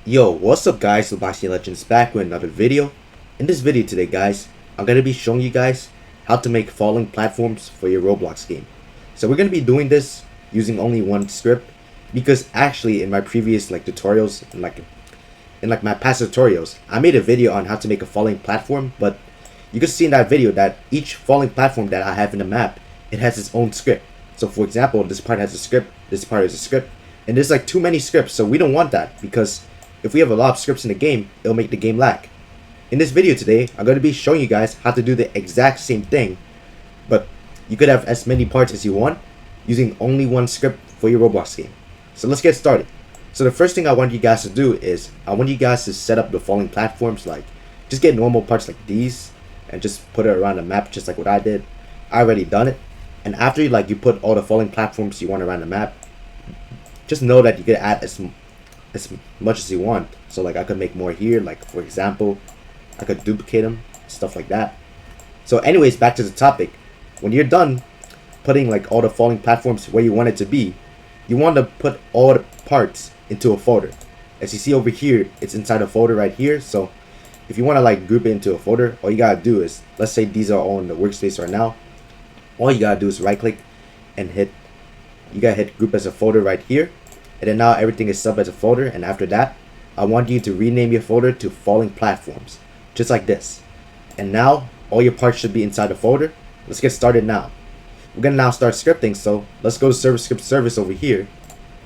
Yo, what's up guys, Roblox Legends back with another video. In this video today guys, I'm going to be showing you guys how to make falling platforms for your Roblox game. So we're going to be doing this using only one script because actually in my previous tutorials, in my past tutorials, I made a video on how to make a falling platform, but you can see in that video that each falling platform that I have in the map, it has its own script. So for example, this part has a script, this part is a script, and there's like too many scripts, so we don't want that because if we have a lot of scripts in the game, it'll make the game lag. In this video today, I'm going to be showing you guys how to do the exact same thing, but you could have as many parts as you want using only one script for your Roblox game. So let's get started. So the first thing I want you guys to do is I want you guys to set up the falling platforms, like just get normal parts like these and just put it around the map just like what I did. I already done it. And after you put all the falling platforms you want around the map, just know that you can add as much as you want. So like I could make more here, like for example I could duplicate them, stuff like that. So anyways, back to the topic. When you're done putting like all the falling platforms where you want it to be, you want to put all the parts into a folder. As you see over here, it's inside a folder right here. So if you want to like group it into a folder, all you gotta do is, let's say these are all in the workspace right now, all you gotta do is right click and hit group as a folder right here. And then now everything is sub as a folder, and after that I want you to rename your folder to falling platforms, just like this. And now all your parts should be inside the folder. Let's get started now. We're gonna now start scripting, so let's go to server script service over here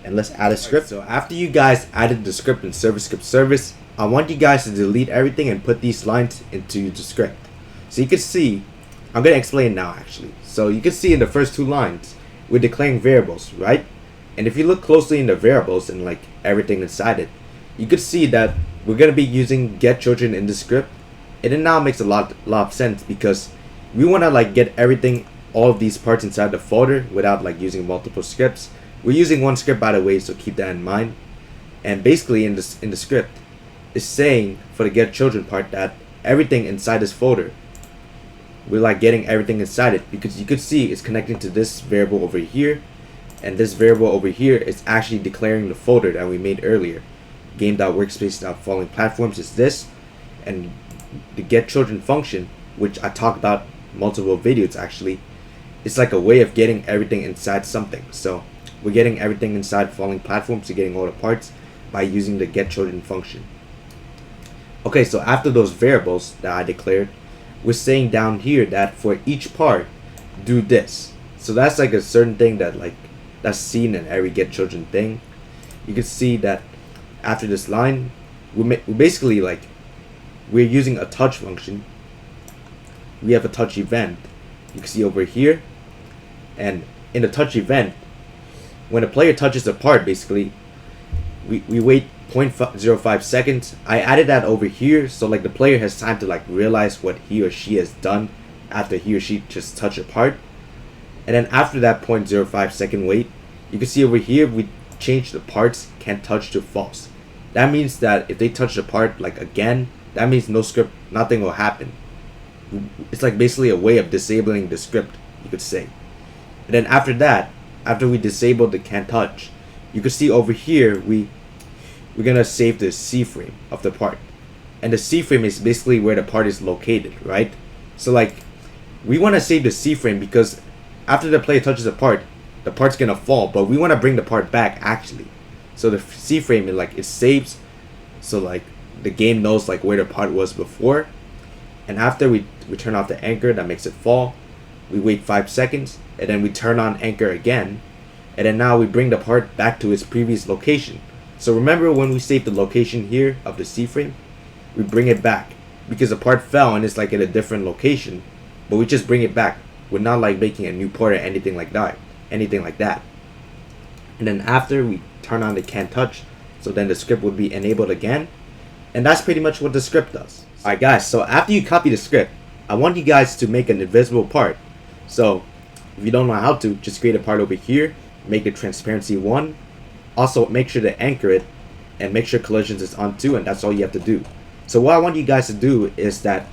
and let's add a script. So after you guys added the script in server script service, I want you guys to delete everything and put these lines into the script. So you can see, I'm gonna explain now actually. So you can see in the first two lines we're declaring variables, right? And if you look closely in the variables and like everything inside it, you could see that we're gonna be using get children in the script. And it now makes a lot of sense because we wanna like get everything, all of these parts inside the folder without like using multiple scripts. We're using one script by the way, so keep that in mind. And basically in the script, it's saying for the get children part that everything inside this folder, we're like getting everything inside it because you could see it's connecting to this variable over here. And this variable over here is actually declaring the folder that we made earlier. Game.workspace.falling platforms is this, and the get children function, which I talked about multiple videos actually, it's like a way of getting everything inside something. So we're getting everything inside falling platforms, we're getting all the parts by using the get children function. Okay, so after those variables that I declared, we're saying down here that for each part do this. So that's like a certain thing that that's seen in every get children thing. You can see that after this line, we basically we're using a touch function. We have a touch event. You can see over here, and in the touch event, when a player touches a part, basically we wait 0.05 seconds. I added that over here so like the player has time to realize what he or she has done after he or she just touched a part. And then after that 0.05 second wait, you can see over here we changed the parts can't touch to false. That means that if they touch the part again, that means no script, nothing will happen. It's like basically a way of disabling the script, you could say. And then after that, after we disable the can't touch, you can see over here we're gonna save the C frame of the part. And the C frame is basically where the part is located, right? So we want to save the C frame because after the player touches the part's gonna fall, but we want to bring the part back actually. So the C frame it saves, so the game knows where the part was before. And after we turn off the anchor that makes it fall, we wait 5 seconds and then we turn on anchor again, and then now we bring the part back to its previous location. So remember when we save the location here of the C frame, we bring it back because the part fell and it's at a different location, but we just bring it back. We're not making a new part or anything like that. And then after we turn on the can't touch, so then the script would be enabled again. And that's pretty much what the script does. Alright guys, so after you copy the script, I want you guys to make an invisible part. So if you don't know how to, just create a part over here, make the transparency 1. Also make sure to anchor it and make sure collisions is on 2, and that's all you have to do. So what I want you guys to do is that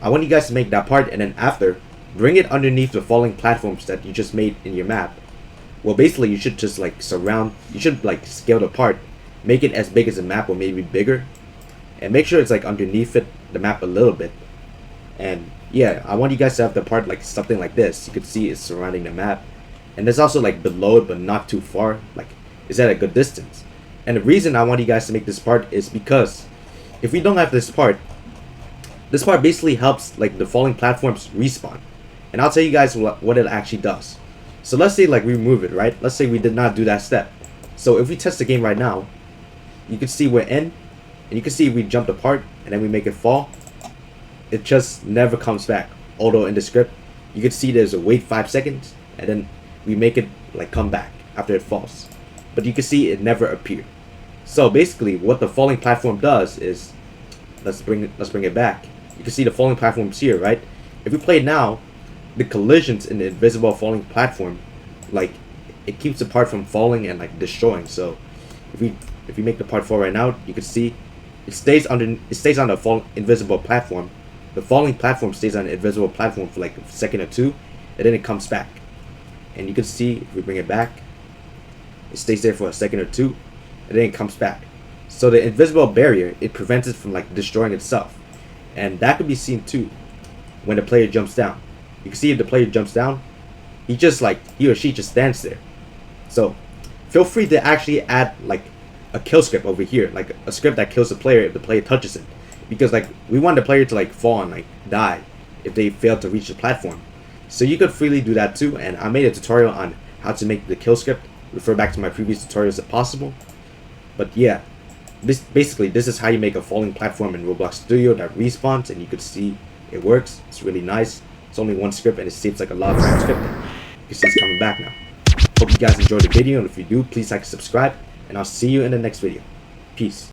I want you guys to make that part, and then after bring it underneath the falling platforms that you just made in your map. Well, basically you should just surround, you should scale the part make it as big as the map or maybe bigger, and make sure it's like underneath the map a little bit. And yeah, I want you guys to have the part like something like this. You can see it's surrounding the map, and there's also like below it but not too far, like it's at a good distance. And the reason I want you guys to make this part is because if we don't have this part basically helps like the falling platforms respawn. And I'll tell you guys what it actually does. So let's say like we remove it, right? Let's say we did not do that step. So if we test the game right now, you can see we're in, and you can see we jumped apart and then we make it fall, it just never comes back. Although in the script you can see there's a wait 5 seconds and then we make it like come back after it falls, but you can see it never appeared. So basically what the falling platform does is, let's bring it back. You can see the falling platforms here, right? If we play now, the collisions in the invisible falling platform, like it keeps the part from falling and like destroying. So if we make the part fall right now, you can see it stays on the invisible platform. The falling platform stays on the invisible platform for like a second or two, and then it comes back. And you can see if we bring it back, it stays there for a second or two, and then it comes back. So the invisible barrier, it prevents it from like destroying itself. And that could be seen too when the player jumps down. You can see if the player jumps down, he or she just stands there. So feel free to actually add like a kill script over here, like a script that kills the player if the player touches it, because like we want the player to like fall and like die if they fail to reach the platform. So you could freely do that too, and I made a tutorial on how to make the kill script. Refer back to my previous tutorials if possible. But yeah, this is how you make a falling platform in Roblox Studio that respawns, and you could see it works. It's really nice. It's only one script and it saves like a lot of time scripting. You can see it's coming back now. Hope you guys enjoyed the video, and if you do, please like and subscribe, and I'll see you in the next video. Peace.